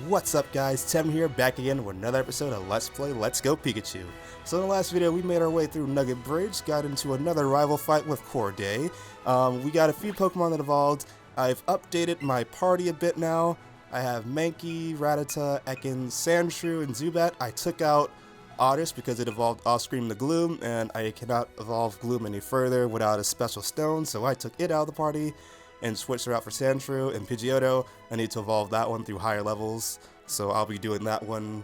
What's up guys, Tevy here, back again with another episode of Let's Play Let's Go Pikachu. So in the last video we made our way through Nugget Bridge, got into another rival fight with Corday. We got a few Pokemon that evolved. I've updated my party a bit now. I have Mankey, Rattata, Ekans, Sandshrew, and Zubat. I took out Otis because it evolved off-screen the Gloom, and I cannot evolve Gloom any further without a special stone, so I took it out of the party and switched her out for Sandshrew and Pidgeotto. I need to evolve that one through higher levels, so I'll be doing that one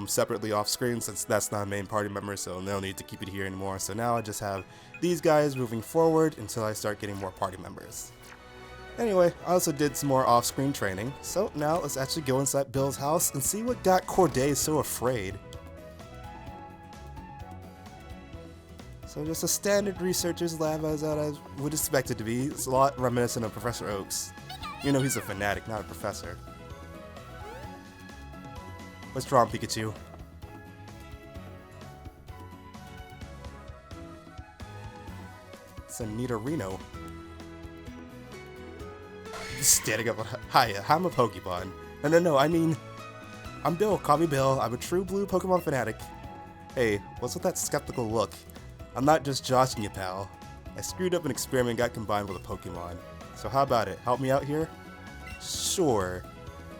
separately off screen since that's not a main party member, so no need to keep it here anymore. So now I just have these guys moving forward until I start getting more party members. Anyway, I also did some more off-screen training, so now let's actually go inside Bill's house and see what got Corday so afraid. So just a standard researcher's lab as I would expect it to be. It's a lot reminiscent of Professor Oak's. You know he's a fanatic, not a professor. What's wrong, Pikachu? It's a Nidorino. Standing up. Hi, I'm a Pokemon. No, I mean, I'm Bill. Call me Bill. I'm a true blue Pokemon fanatic. Hey, what's with that skeptical look? I'm not just joshing you, pal. I screwed up an experiment and got combined with a Pokemon. So how about it? Help me out here? Sure.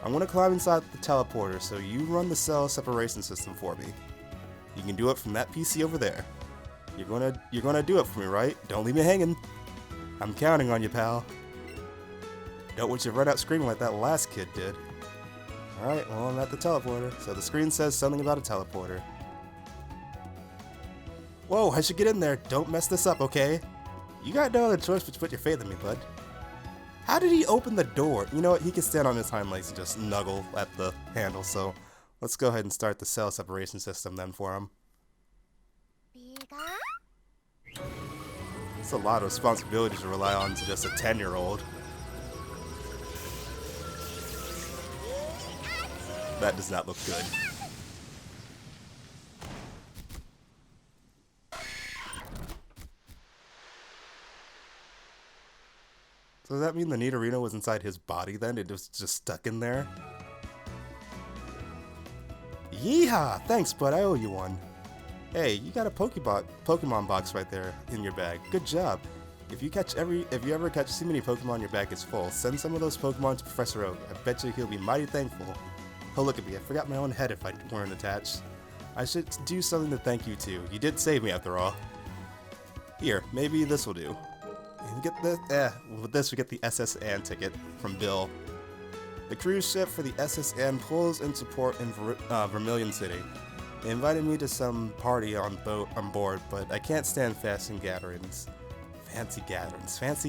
I'm gonna climb inside the teleporter, so you run the cell separation system for me. You can do it from that PC over there. You're gonna do it for me, right? Don't leave me hanging. I'm counting on you, pal. Don't want you to run out screaming like that last kid did. Alright, well, I'm at the teleporter, so the screen says something about a teleporter. Whoa, I should get in there. Don't mess this up, okay? You got no other choice but to put your faith in me, bud. How did he open the door? You know what? He can stand on his hind legs and just snuggle at the handle, so let's go ahead and start the cell separation system then for him. It's a lot of responsibility to rely on to just a 10-year-old. That does not look good. So does that mean the Nidorino was inside his body then? It was just stuck in there? Yeehaw! Thanks, bud. I owe you one. Hey, you got a Pokemon box right there in your bag. Good job. If you ever catch too many Pokemon, your bag is full. Send some of those Pokemon to Professor Oak. I bet you he'll be mighty thankful. Oh, look at me. I forgot my own head if I weren't attached. I should do something to thank you too. You did save me after all. Here, maybe this will do. We get with this we get the SS Anne ticket from Bill. The cruise ship for the SS Anne pulls into port in Vermilion City. They invited me to some party on board, but I can't stand fancy gatherings. Fancy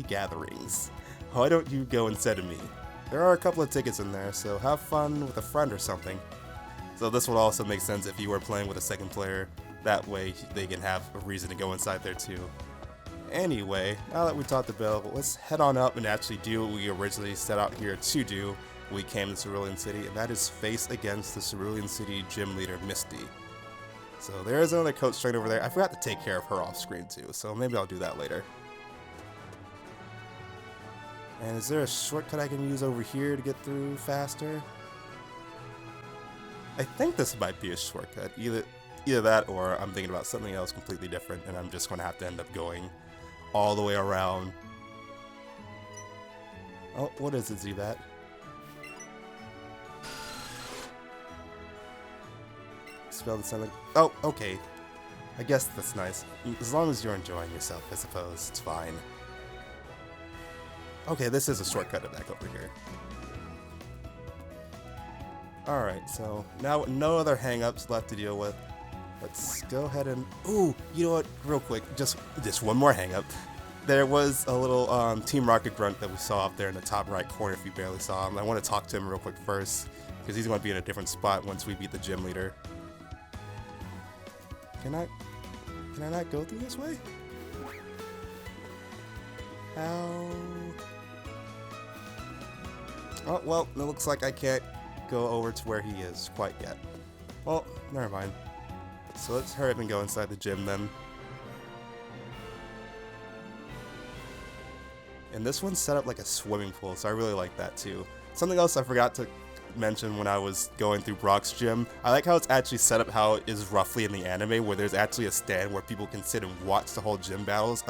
gatherings. Why don't you go instead of me? There are a couple of tickets in there, so have fun with a friend or something. So this would also make sense if you were playing with a second player. That way they can have a reason to go inside there too. Anyway, now that we talked to Bill, let's head on up and actually do what we originally set out here to do when we came to Cerulean City, and that is face against the Cerulean City Gym Leader, Misty. So there is another coach trainer over there. I forgot to take care of her off screen too, so maybe I'll do that later. And is there a shortcut I can use over here to get through faster? I think this might be a shortcut. Either that or I'm thinking about something else completely different and I'm just going to have to end up going all the way around. Oh, what is it, Zubat? Spell the sound. Oh, okay. I guess that's nice. As long as you're enjoying yourself, I suppose. It's fine. Okay, this is a shortcut back over here. Alright, so now with no other hang-ups left to deal with, let's go ahead and... Ooh, you know what? Real quick, just one more hang-up. There was a little Team Rocket grunt that we saw up there in the top right corner if you barely saw him. I want to talk to him real quick first, because he's going to be in a different spot once we beat the gym leader. Can I not go through this way? How... Oh, well, it looks like I can't go over to where he is quite yet. Well, never mind. So let's hurry up and go inside the gym then. And this one's set up like a swimming pool, so I really like that too. Something else I forgot to mention when I was going through Brock's gym. I like how it's actually set up how it is roughly in the anime, where there's actually a stand where people can sit and watch the whole gym battles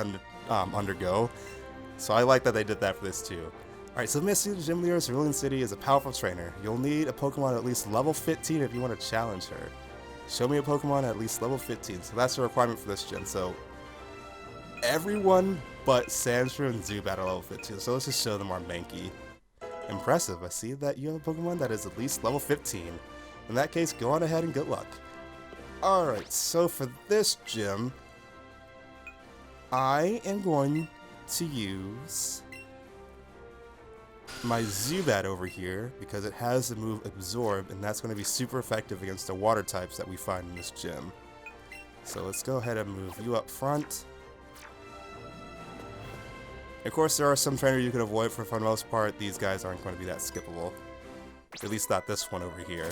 undergo. So I like that they did that for this too. Alright, so Misty, the gym leader of Cerulean City, is a powerful trainer. You'll need a Pokemon at least level 15 if you want to challenge her. Show me a Pokemon at least level 15. So that's the requirement for this gym. So everyone but Sandshrew and Zubat are level 15. So let's just show them our Mankey. Impressive. I see that you have a Pokemon that is at least level 15. In that case, go on ahead and good luck. Alright, so for this gym, I am going to use my Zubat over here because it has the move Absorb, and that's going to be super effective against the water types that we find in this gym. So let's go ahead and move you up front. Of course, there are some trainers you can avoid for the most part. These guys aren't going to be that skippable. At least not this one over here.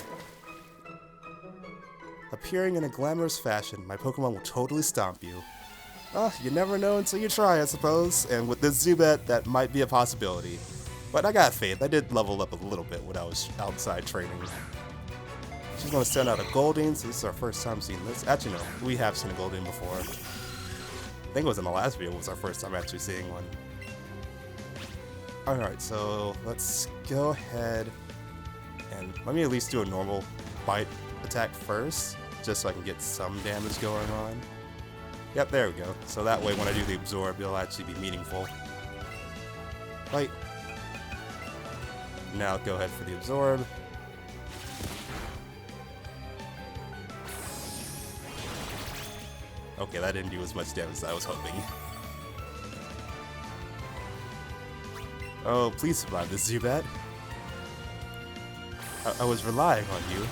Appearing in a glamorous fashion, my Pokemon will totally stomp you. You never know until you try, I suppose. And with this Zubat, that might be a possibility. But I got faith. I did level up a little bit when I was outside training. She's going to send out a Goldeen, so this is our first time seeing this. Actually, no, we have seen a Goldeen before. I think it was in the last video was our first time actually seeing one. Alright, so let's go ahead and let me at least do a normal bite attack first, just so I can get some damage going on. Yep, there we go. So that way when I do the Absorb, it'll actually be meaningful. Bite. Now go ahead for the Absorb. Okay, that didn't do as much damage as I was hoping. Oh, please survive this, Zubat. I was relying on you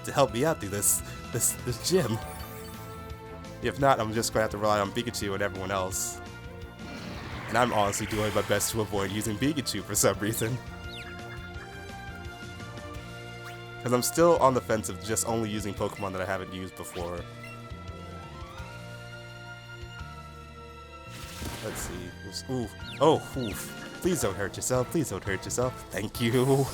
to help me out through this gym. If not, I'm just gonna have to rely on Pikachu and everyone else. And I'm honestly doing my best to avoid using Pikachu for some reason. Because I'm still on the fence of just only using Pokemon that I haven't used before. Let's see. Ooh. Oh, oof. Please don't hurt yourself. Please don't hurt yourself. Thank you.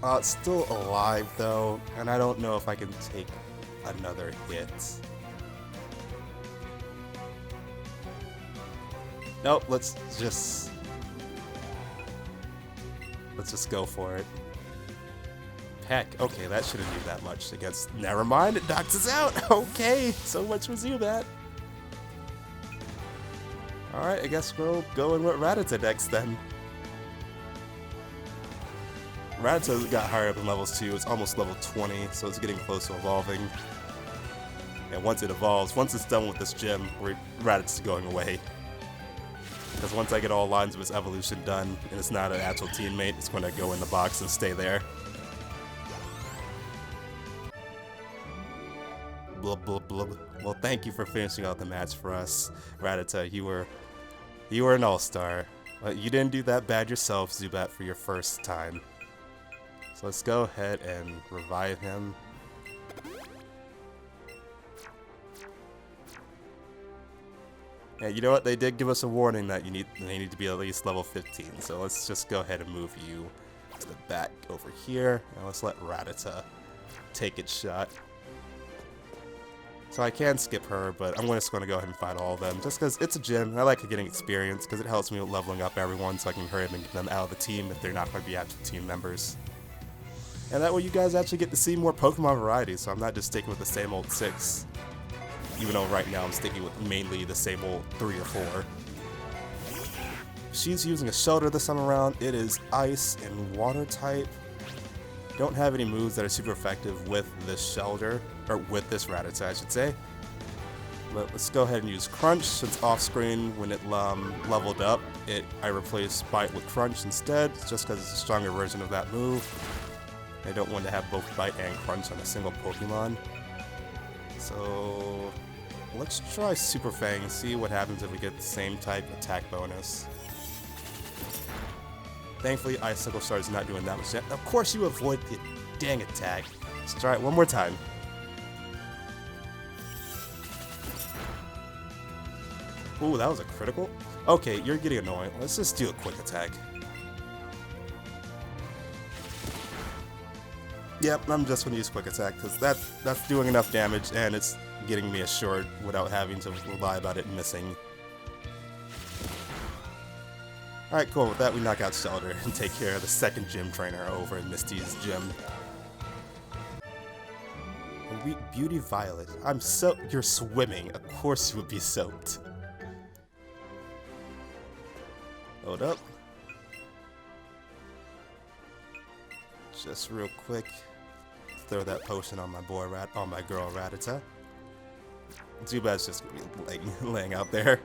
It's still alive though, and I don't know if I can take another hit. Nope, let's just go for it. Heck, okay, that shouldn't do that much against. Never mind, it knocks us out. Okay, so much for Zubat. Alright, I guess we'll go in with Rattata next then. Rattata got higher up in levels too. It's almost level 20, so it's getting close to evolving. And once it evolves, once it's done with this gym, Rattata's going away. Because once I get all lines of its evolution done, and it's not an actual teammate, it's going to go in the box and stay there. Blub, blub, blub. Well, thank you for finishing out the match for us, Rattata. You were an all-star. But you didn't do that bad yourself, Zubat, for your first time. So let's go ahead and revive him. Yeah, you know what? They did give us a warning that they need to be at least level 15. So let's just go ahead and move you to the back over here, and let's let Rattata take its shot. So I can skip her, but I'm just going to go ahead and fight all of them, just because it's a gym, and I like getting experience, because it helps me with leveling up everyone, so I can hurry up and get them out of the team if they're not going to be actual team members. And that way you guys actually get to see more Pokemon variety, so I'm not just sticking with the same old 6. Even though right now I'm sticking with mainly the same old 3 or 4. She's using a Shelter this time around. It is Ice and Water type. Don't have any moves that are super effective with this Shelter, or with this Rattata I should say. But let's go ahead and use Crunch, since off screen when it leveled up, I replaced Bite with Crunch instead, just because it's a stronger version of that move. I don't want to have both Bite and Crunch on a single Pokemon. So let's try Super Fang and see what happens if we get the same type attack bonus. Thankfully, Icicle Star is not doing that much damage. Of course you avoid the dang attack. Let's try it one more time. Ooh, that was a critical? Okay, you're getting annoying. Let's just do a quick attack. Yep, I'm just gonna use quick attack because that's doing enough damage and it's getting me a short without having to rely about it missing. Alright, cool. With that, we knock out Shelter and take care of the second gym trainer over in Misty's gym. Beauty Violet. You're swimming. Of course you would be soaked. Hold up. Just real quick. Throw that potion on my girl Rattata. Too bad it's just gonna be laying out there.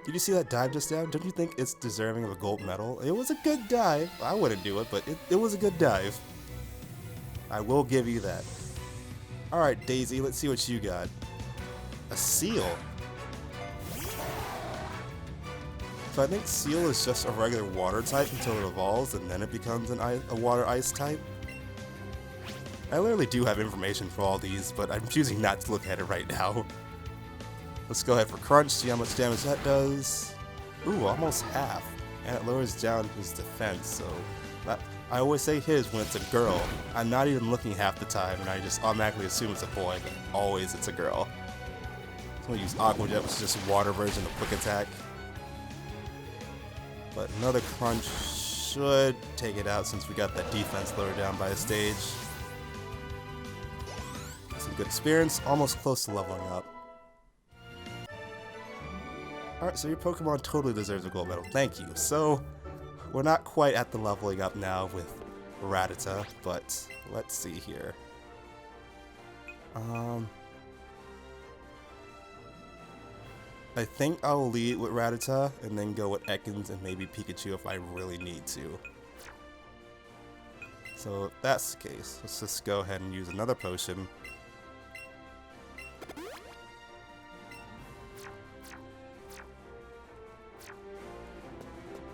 Did you see that dive just now? Don't you think it's deserving of a gold medal? It was a good dive. I wouldn't do it, but it was a good dive. I will give you that. Alright, Daisy, let's see what you got. A seal. So I think Seal is just a regular water type until it evolves, and then it becomes a water ice type. I literally do have information for all these, but I'm choosing not to look at it right now. Let's go ahead for Crunch, see how much damage that does. Ooh, almost half. And it lowers down his defense, so... I always say his when it's a girl. I'm not even looking half the time, and I just automatically assume it's a boy, but always it's a girl. I'm gonna use Aqua Jet, which is just a water version of Quick Attack. But another Crunch should take it out since we got that defense lowered down by a stage. Some good experience, almost close to leveling up. Alright, so your Pokemon totally deserves a gold medal. Thank you. So, we're not quite at the leveling up now with Rattata, but let's see here. I think I'll lead with Rattata and then go with Ekans and maybe Pikachu if I really need to. So if that's the case, let's just go ahead and use another potion.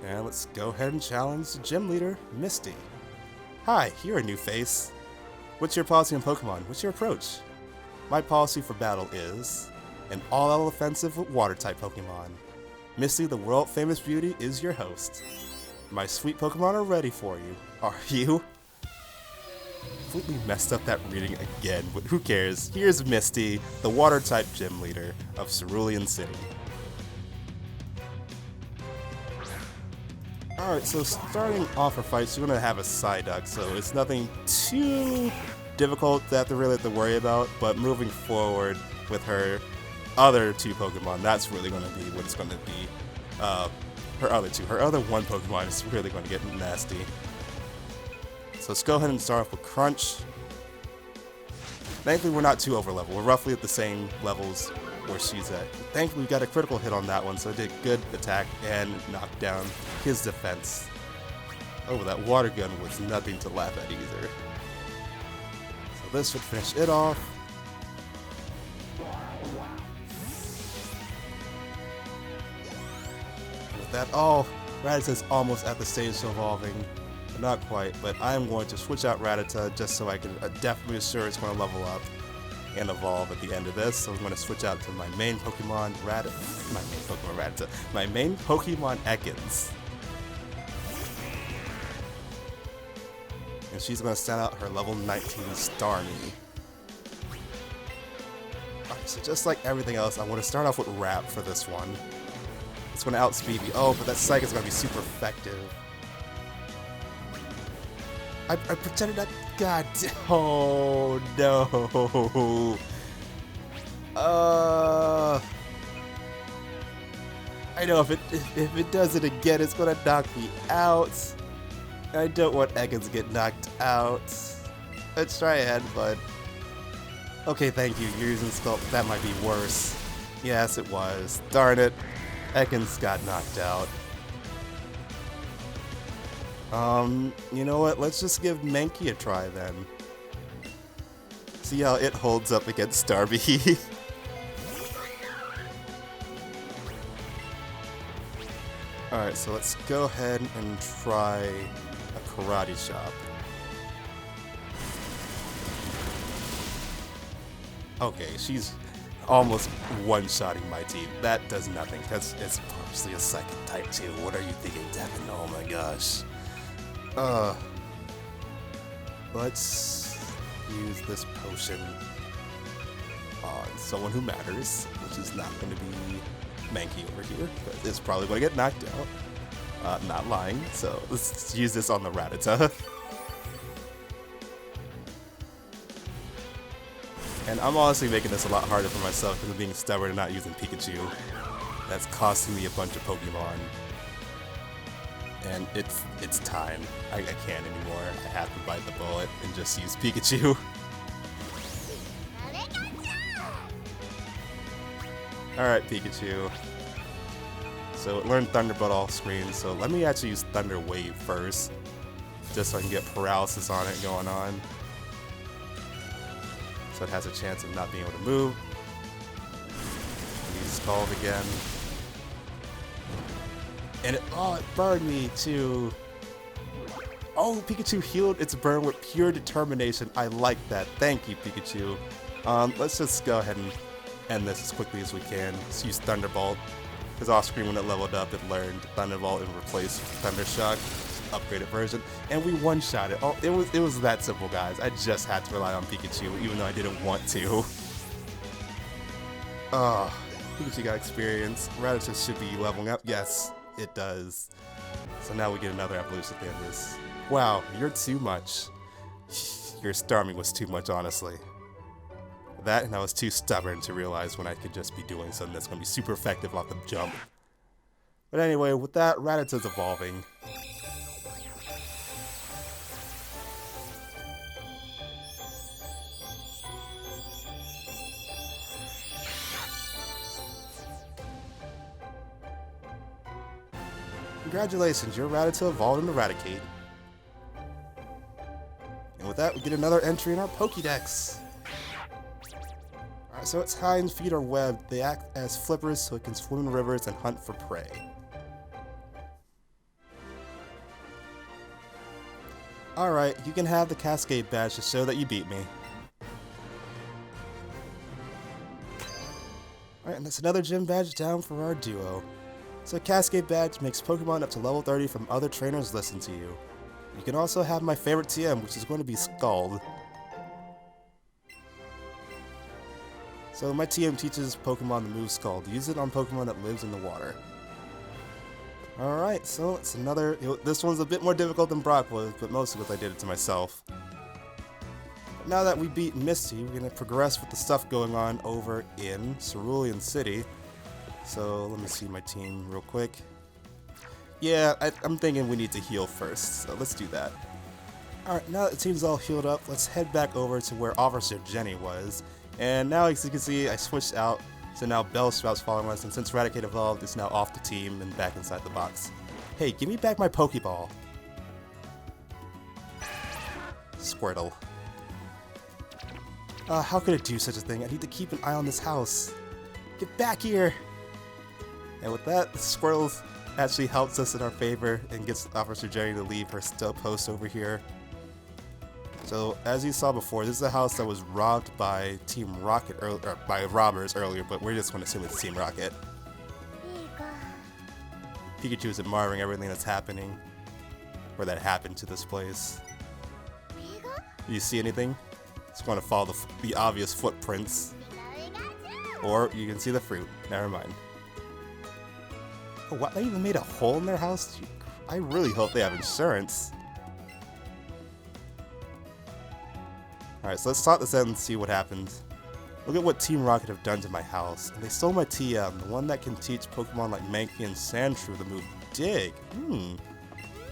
And let's go ahead and challenge the gym leader, Misty. Hi, you're a new face. What's your policy on Pokemon? What's your approach? My policy for battle is an all-out offensive with water-type Pokemon. Misty, the world-famous beauty, is your host. My sweet Pokemon are ready for you. Are you? Completely messed up that reading again, but who cares? Here's Misty, the water-type gym leader of Cerulean City. Alright, so starting off our fights, you're going to have a Psyduck, so it's nothing too difficult to really have to worry about, but moving forward with her other two Pokemon, that's really going to be what it's going to be. Her other two. Her other one Pokemon is really going to get nasty. So let's go ahead and start off with Crunch. Thankfully, we're not too over level. We're roughly at the same levels where she's at. Thankfully, we got a critical hit on that one, so it did good attack and knocked down his defense. Oh, that water gun was nothing to laugh at either. So this should finish it off. With that, Rattata's almost at the stage of evolving. Not quite, but I am going to switch out Rattata just so I can definitely assure it's going to level up and evolve at the end of this. So I'm going to switch out to my main Pokemon Rattata. My main Pokemon Ekans. And she's going to send out her level 19 Starmie. Alright, so just like everything else, I want to start off with Wrap for this one. It's going to outspeed me. Oh, but that Psych is going to be super effective. I pretended that. God. Oh no. I know if it does it again, it's gonna knock me out. I don't want Ekans to get knocked out. Let's try ahead, bud. Okay, thank you. You're using Sculpt. That might be worse. Yes, it was. Darn it. Ekans got knocked out. You know what? Let's just give Mankey a try then. See how it holds up against Starmie. Alright, so let's go ahead and try a Karate Chop. Okay, she's almost one-shotting my team. That does nothing, because it's partially a second type too. What are you thinking, Devin? Oh my gosh. Let's use this potion on someone who matters, which is not going to be Mankey over here, because it's probably going to get knocked out. Not lying, so let's use this on the Rattata. And I'm honestly making this a lot harder for myself because of being stubborn and not using Pikachu. That's costing me a bunch of Pokemon. And it's time. I can't anymore. I have to bite the bullet and just use Pikachu. Alright, Pikachu. So it learned Thunderbolt off screen, so let me actually use Thunder Wave first. Just so I can get paralysis on it going on. So it has a chance of not being able to move. Use Scald again. And it burned me too. Oh, Pikachu healed its burn with pure determination. I like that. Thank you, Pikachu. Let's just go ahead and end this as quickly as we can. Let's use Thunderbolt. Because off screen when it leveled up, it learned Thunderbolt and replaced Thundershock, upgraded version, and we one-shot it. Oh, it was that simple, guys. I just had to rely on Pikachu, even though I didn't want to. Pikachu got experience. Rattata should be leveling up. Yes, it does. So now we get another evolution at the end of this. Wow, you're too much. Your Starmie was too much, honestly. That, and I was too stubborn to realize when I could just be doing something that's going to be super effective off the jump. But anyway, with that, Rattata's evolving. Congratulations, your Rattata evolved into Raticate. And with that, we get another entry in our Pokédex. Alright, so its hind feet are webbed. They act as flippers so it can swim in rivers and hunt for prey. Alright, you can have the Cascade badge to show that you beat me. Alright, and that's another gym badge down for our duo. So Cascade badge makes Pokemon up to level 30 from other trainers listen to you. You can also have my favorite TM, which is going to be Scald. So my TM teaches Pokemon the move Scald. Use it on Pokemon that lives in the water. Alright, so it's another... This one's a bit more difficult than Brock was, but mostly because I did it to myself. But now that we beat Misty, we're going to progress with the stuff going on over in Cerulean City. So let me see my team real quick. Yeah, I'm thinking we need to heal first, so let's do that. Alright, now that the team's all healed up, let's head back over to where Officer Jenny was. And now, as you can see, I switched out, so now Bellsprout's following us, and since Raticate evolved, it's now off the team and back inside the box. Hey, give me back my Pokeball. Squirtle. How could it do such a thing? I need to keep an eye on this house. Get back here! And with that, Squirtle actually helps us in our favor and gets Officer Jenny to leave her still post over here. So, as you saw before, this is a house that was robbed by Team Rocket, or by robbers earlier, but we're just going to assume it's Team Rocket. Pikachu is admiring everything that's happening, or that happened to this place. Do you see anything? Just want to follow the obvious footprints. Or you can see the fruit. Never mind. Oh, what? They even made a hole in their house? I really hope they have insurance. Alright, so let's talk this out and see what happens. Look at what Team Rocket have done to my house. And they stole my TM, the one that can teach Pokemon like Mankey and Sandshrew the move Dig.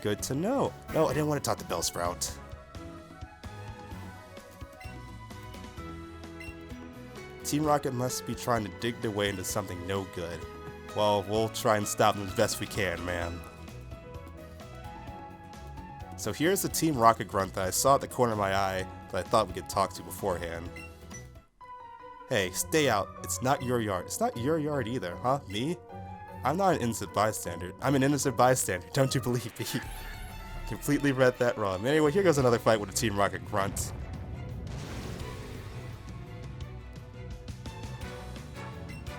Good to know. No, I didn't want to talk to Bellsprout. Team Rocket must be trying to dig their way into something no good. Well, we'll try and stop them as best we can, man. So here's the Team Rocket grunt that I saw at the corner of my eye that I thought we could talk to beforehand. Hey, stay out. It's not your yard. It's not your yard either, huh? Me? I'm not an innocent bystander. I'm an innocent bystander. Don't you believe me? Completely read that wrong. Anyway, here goes another fight with a Team Rocket grunt.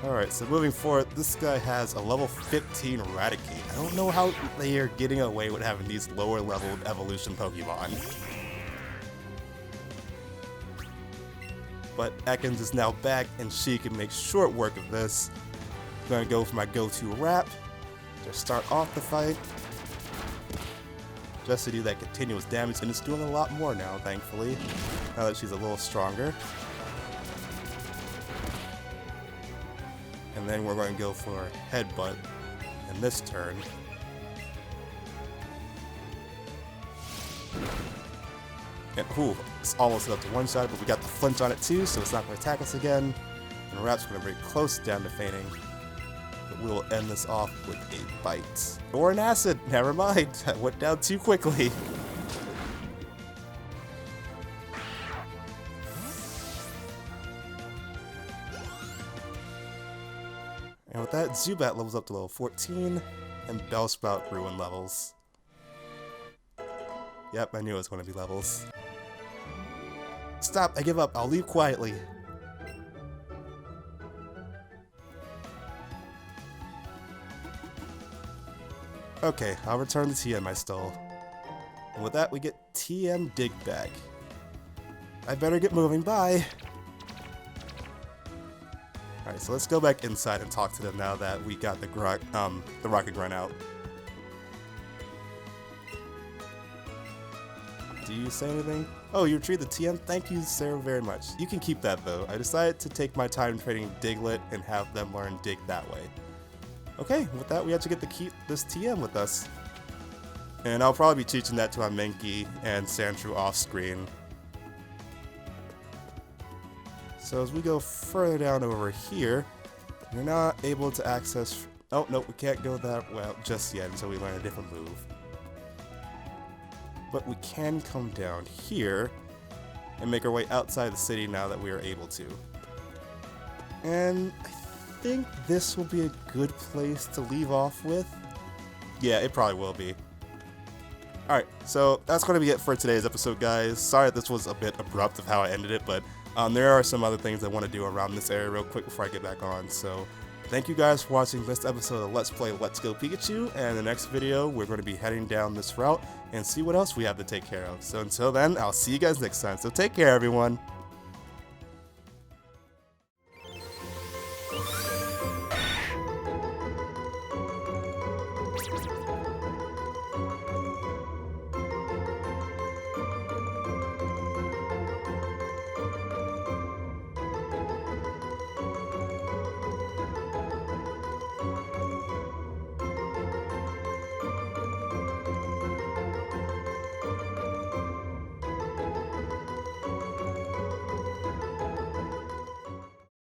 Alright, so moving forward, this guy has a level 15 Eradicate. I don't know how they are getting away with having these lower level evolution Pokemon. But Ekans is now back, and she can make short work of this. I'm gonna go for my go-to wrap to start off the fight. Just to do that continuous damage, and it's doing a lot more now, thankfully, now that she's a little stronger. And then we're going to go for Headbutt in this turn. And ooh, it's almost up to one shot, but we got the flinch on it too, so it's not going to attack us again. And Rap's going to bring close down to fainting. But we will end this off with a bite. Or an acid, never mind, that went down too quickly. And with that, Zubat levels up to level 14, and Bellsprout grew in levels. Yep, I knew it was going to be levels. Stop, I give up, I'll leave quietly. Okay, I'll return the TM I stole. And with that, we get TM Dig Bag. I better get moving, bye! Alright, so let's go back inside and talk to them now that we got the Rocket Grunt out. Do you say anything? Oh, you retrieved the TM? Thank you, Sarah, very much. You can keep that, though. I decided to take my time training Diglett and have them learn Dig that way. Okay, with that, we actually get to keep this TM with us. And I'll probably be teaching that to my Mankey and Sandshrew off-screen. So as we go further down over here, you're not able to access... Oh, no, we can't go that well just yet until we learn a different move. But we can come down here and make our way outside the city now that we are able to. And I think this will be a good place to leave off with. Yeah, it probably will be. Alright, so that's going to be it for today's episode, guys. Sorry that this was a bit abrupt of how I ended it, but there are some other things I want to do around this area real quick before I get back on. So thank you guys for watching this episode of Let's Play Let's Go Pikachu, and in the next video we're going to be heading down this route and see what else we have to take care of. So until then, I'll see you guys next time, so take care everyone!